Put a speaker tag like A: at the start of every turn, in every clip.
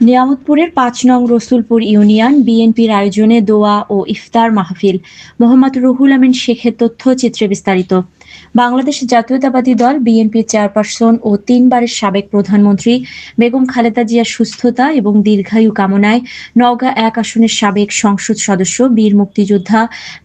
A: নিয়ামতপুরের ৫ নং রসুলপুর ইউনিয়ন বিএনপির আয়োজনে দোয়া ও ইফতার মাহফিল। মোহাম্মদ রুহুল আমিন শেখের তথ্যচিত্রে বিস্তারিত। বাংলাদেশ জাতীয়তাবাদী দল বিএনপির চেয়ারপারসন ও ৩ বারের সাবেক প্রধানমন্ত্রী বেগম খালেদা জিয়ার সুস্থতা এবং দীর্ঘায়ু কামনায় নওগাঁ ১ আসনের সাবেক সংসদ সদস্য বীর মুক্তিযোদ্ধা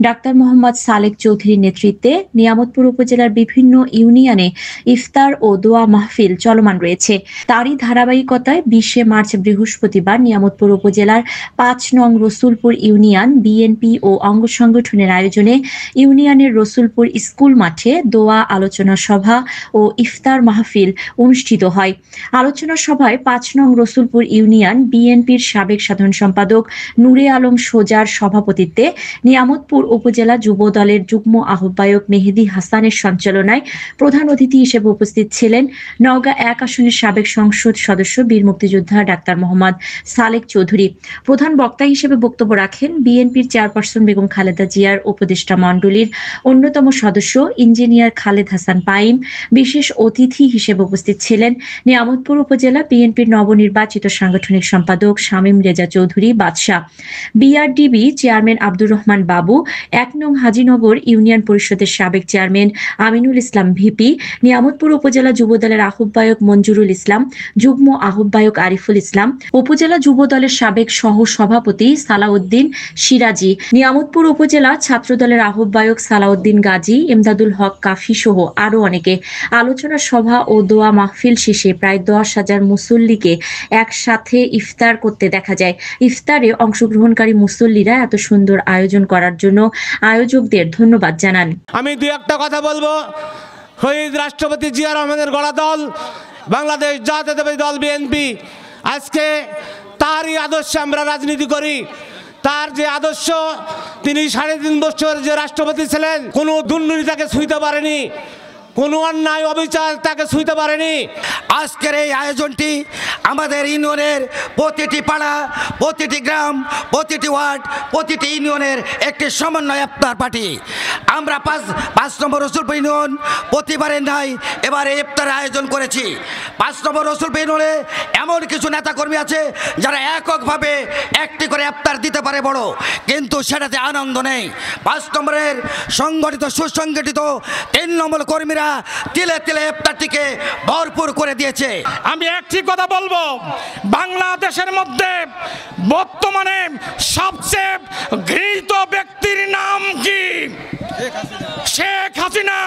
A: ডাক্তার মোহাম্মদ সালেক চৌধুরীর নেতৃত্বে নিয়ামতপুর উপজেলার বিভিন্ন ইউনিয়নে ইফতার ও দোয়া মাহফিল চলমান রয়েছে। তারই ধারাবাহিকতায় ২০শে মার্চ বৃহস্পতিবার নিয়ামতপুর উপজেলার ৫ নং রসুলপুর ইউনিয়ন বিএনপি ও অঙ্গ সংগঠনের আয়োজনে ইউনিয়নের রসুলপুর স্কুল মাঠে দোয়া আলোচনা সভা ও ইফতার মাহফিল অনুষ্ঠিত হয়। আলোচনা সভায় ৫ নং রসুলপুর ইউনিয়ন বিএনপির সাবেক সাধারণ সম্পাদক নূরে আলম সোজার সভাপতিত্বে নিয়ামতপুর উপজেলা যুব দলের যুগ্ম আহ্বায়ক মেহেদী হাসানের সঞ্চালনায় প্রধান অতিথি হিসেবে উপস্থিত ছিলেন নওগাঁ ১ আসনের সাবেক সংসদ সদস্য বীর মুক্তিযোদ্ধা ডাক্তার মোহাম্মদ সালেক চৌধুরী। প্রধান বক্তা হিসেবে বক্তব্য রাখেন বিএনপির চেয়ারপারসন বেগম খালেদা জিয়ার উপদেষ্টা মণ্ডলীর অন্যতম সদস্য ইঞ্জিনিয়ার খালেদ হাসান পাইম। বিশেষ অতিথি হিসেবে উপস্থিত ছিলেন নিয়ামতপুর উপজেলা বিএনপির নবনির্বাচিত সাংগঠনিক সম্পাদক শামীম রেজা চৌধুরী বাদশা, বিআরডিবি চেয়ারম্যান আব্দুর রহমান বাবু, ১ নং হাজিনগর ইউনিয়ন পরিষদের সাবেক চেয়ারম্যান আমিনুল ইসলাম ভিপি, নিয়ামতপুর উপজেলা যুবদলের আহ্বায়ক মঞ্জুরুল ইসলাম, যুগ্ম আহ্বায়ক আরিফুল ইসলাম, উপজেলা যুব দলের সাবেক সহ সভাপতি সালাউদ্দিন সিরাজি, নিয়ামতপুর উপজেলা ছাত্র দলের আহ্বায়ক সালাউদ্দিন গাজী, এমদাদুল হক কাফি সহ আরো অনেকে। আলোচনা সভা ও দোয়া মাহফিল শেষে প্রায় ১০,০০০ মুসল্লিকে একসাথে ইফতার করতে দেখা যায়। ইফতারে অংশগ্রহণকারী মুসল্লিরা এত সুন্দর আয়োজন করার জন্য আয়োজকদের ধন্যবাদ জানান।
B: আমি দুই একটা কথা বলবো। শহীদ রাষ্ট্রপতি জিয়া রহমানের গড়া দল বাংলাদেশ জাতীয়তাবাদী দল বিএনপি, আজকে তারই আদর্শে আমরা রাজনীতি করি। তার যে আদর্শ, তিনি ৩.৫ বছর যে রাষ্ট্রপতি ছিলেন, কোনো দুর্নীতি তাকে ছুঁইতে পারেনি, কোনো অন্যায় অবিচার তাকে ছুঁইতে পারেনি।
C: আজকের এই আয়োজনটি আমাদের ইউনিয়নের প্রতিটি পাড়া, প্রতিটি গ্রাম, প্রতিটি ওয়ার্ড, প্রতিটি ইউনিয়নের একটি সমন্বয় ইফতার পার্টি। আমরা পাঁচ নম্বর রসুলপুর ইউনিয়ন প্রতিবারের নাই এবারে ইফতার আয়োজন করেছি। ৫ নম্বর রসুলপুর ইউনিয়নে এমন কিছু নেতাকর্মী আছে যারা এককভাবে একটি করে ইফতার দিতে পারে বড়, কিন্তু সেটাতে আনন্দ নেই। ৫ নম্বরের সংগঠিত সুসংগঠিত ৩ নম্বর কর্মীরা তিলে তিলে ইফতারটিকে ভরপুর করে দিয়েছে।
D: আমি একটি কথা বলবো, বাংলাদেশের মধ্যে বর্তমানে সবচেয়ে ঘৃণিত ব্যক্তির নাম কি? শেখ হাসিনা।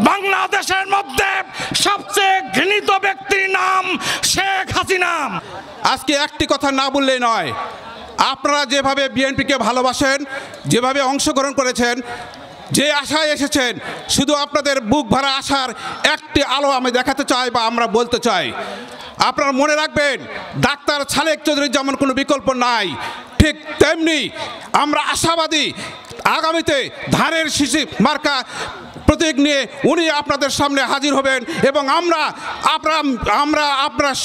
D: বাংলাদেশের মধ্যে সবচেয়ে ঘৃণিত ব্যক্তির নাম শেখ হাসিনা।
E: আজকে একটি কথা না বললেই নয়, আপনারা যেভাবে বিএনপিকে ভালোবাসেন, যেভাবে অংশগ্রহণ করেছেন, যে আশায় এসেছেন, শুধু আপনাদের বুক ভরা আশার একটি আলো আমি দেখাতে চাই বা আমরা বলতে চাই। আপনারা মনে রাখবেন, ডাক্তার সালেক চৌধুরীর যেমন কোনো বিকল্প নাই, ঠিক তেমনি আমরা আশাবাদী আগামীতে ধানের শীষে মার্কা প্রতীক নিয়ে উনি আপনাদের সামনে হাজির হবেন এবং আমরা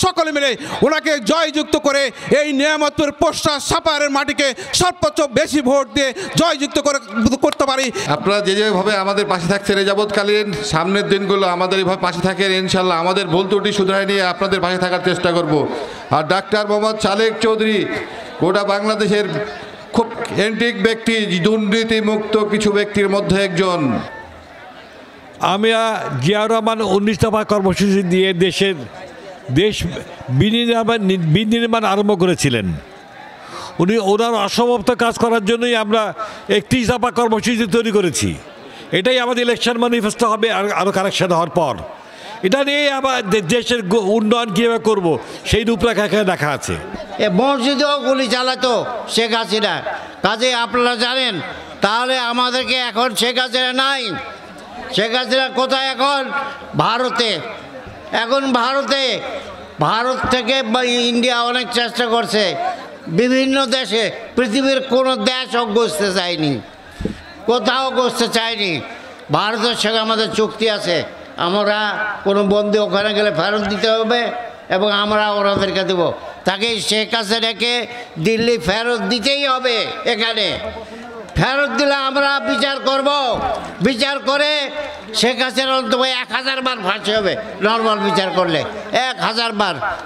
E: সকলে মিলে ওনাকে জয়যুক্ত করে এই নিয়ামতপুর পোস্টা সাপারের মাটিকে সর্বোচ্চ বেশি ভোট দিয়ে জয়যুক্ত করতে পারি।
F: আপনারা যেভাবে আমাদের পাশে থাকছেন এই যাবৎকালীন, সামনের দিনগুলো আমাদের এইভাবে পাশে থাকেন, ইনশাল্লাহ আমাদের ভুল ত্রুটি শুধরাই নিয়ে আপনাদের পাশে থাকার চেষ্টা করব। আর ডাক্তার মোহাম্মদ সালেক চৌধুরী গোটা বাংলাদেশের খুব এন্টিক ব্যক্তি, দুর্নীতিমুক্ত কিছু ব্যক্তির মধ্যে একজন।
G: আমি জিয়াউর রহমান ১৯ দফা কর্মসূচি দিয়ে দেশ বিনির্মাণ আরম্ভ করেছিলেন। ওনার অসমাপ্ত কাজ করার জন্যই আমরা ৩১ দফা কর্মসূচি তৈরি করেছি। এটাই আমাদের ইলেকশন ম্যানিফেস্টো হবে আরও কারেকশন হওয়ার পর। এটা নিয়ে আবার দেশের উন্নয়ন কীভাবে করব সেই রূপরেখা এখানে দেখা আছে।
H: মসজিদেও গুলি চালাতো শেখ হাসিনা, কাজে আপনারা জানেন। তাহলে আমাদেরকে এখন শেখ হাসিনা নাই। শেখ হাসিনা কোথায় এখন? ভারতে। এখন ভারত থেকে ইন্ডিয়া অনেক চেষ্টা করছে, বিভিন্ন দেশে, পৃথিবীর কোনো দেশও গসতে চায়নি, কোথাও গসতে চায়নি। ভারতের সঙ্গে আমাদের চুক্তি আছে, আমরা কোনো বন্দি ওখানে গেলে ফেরত দিতে হবে এবং আমরা ওনাদেরকে দেবো। তাকে শেখ হাসিনাকে দিল্লি ফেরত দিতেই হবে। এখানে ফেরত দিলে আমরা বিচার করব, বিচার করে শেখ হাসিনার অন্তত ১,০০০ বার ফাঁসি হবে, নর্মাল বিচার করলে ১,০০০ বার।